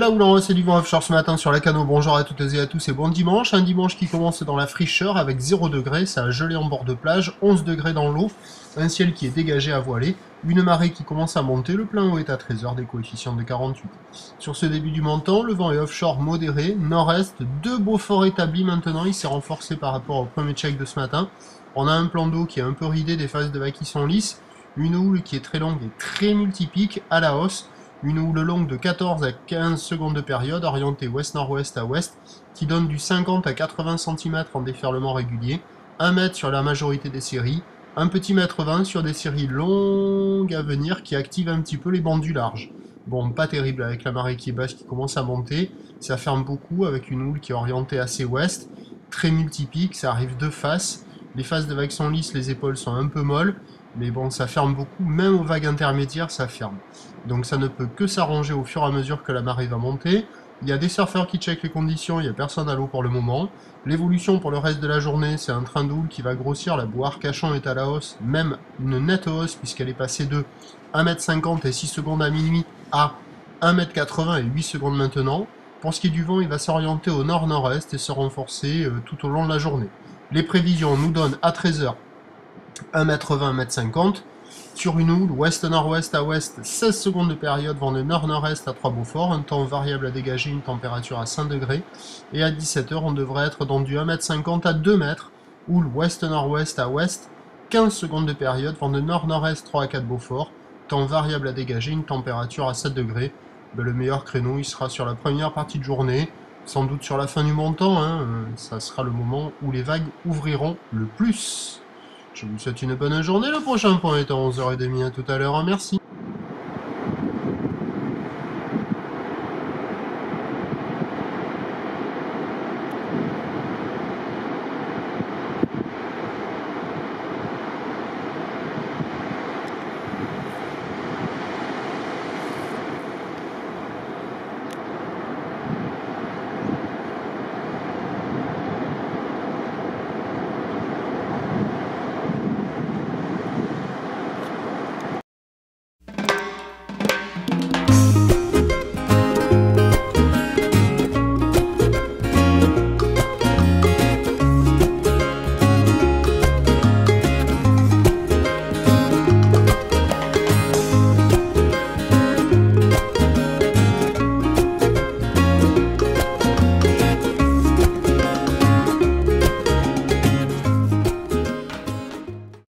la houle en hausse et du vent offshore ce matin sur la Cano. Bonjour à toutes et à tous et bon dimanche. Un dimanche qui commence dans la fraîcheur avec 0 degré, ça a gelé en bord de plage, 11 degrés dans l'eau, un ciel qui est dégagé à voiler, une marée qui commence à monter, le plein eau est à 13h, des coefficients de 48. Sur ce début du montant, le vent est offshore modéré, nord-est, 2 beaux forts établis maintenant, il s'est renforcé par rapport au premier check de ce matin. On a un plan d'eau qui est un peu ridé, des phases de vagues qui sont lisses, une houle qui est très longue et très multipique à la hausse, une houle longue de 14 à 15 secondes de période, orientée ouest-nord-ouest à ouest, qui donne du 50 à 80 cm en déferlement régulier, 1 mètre sur la majorité des séries, un petit mètre 20 sur des séries longues à venir qui activent un petit peu les bancs du large. Bon, pas terrible avec la marée qui est basse qui commence à monter, ça ferme beaucoup avec une houle qui est orientée assez ouest, très multipique, ça arrive de face, les phases de vagues sont lisses, les épaules sont un peu molles, mais bon, ça ferme beaucoup, même aux vagues intermédiaires, ça ferme. Donc ça ne peut que s'arranger au fur et à mesure que la marée va monter. Il y a des surfeurs qui checkent les conditions, il n'y a personne à l'eau pour le moment. L'évolution pour le reste de la journée, c'est un train de houle qui va grossir, la boue Arcachon est à la hausse, même une nette hausse puisqu'elle est passée de 1,50 m et 6 secondes à minuit à 1,80 m et 8 secondes maintenant. Pour ce qui est du vent, il va s'orienter au nord-nord-est et se renforcer tout au long de la journée. Les prévisions nous donnent à 13h 1,20 m, 1,50 m. Sur une houle, ouest-nord-ouest à ouest, 16 secondes de période, vent de nord-nord-est à 3 Beaufort, un temps variable à dégager, une température à 5 degrés. Et à 17h, on devrait être dans du 1,50 m à 2 mètres, houle ouest-nord-ouest à ouest, 15 secondes de période, vent de nord-nord-est 3 à 4 Beaufort, temps variable à dégager, une température à 7 degrés. Le meilleur créneau, il sera sur la première partie de journée, sans doute sur la fin du montant, ça sera le moment où les vagues ouvriront le plus. Je vous souhaite une bonne journée, le prochain point est à 11h30, à tout à l'heure, merci.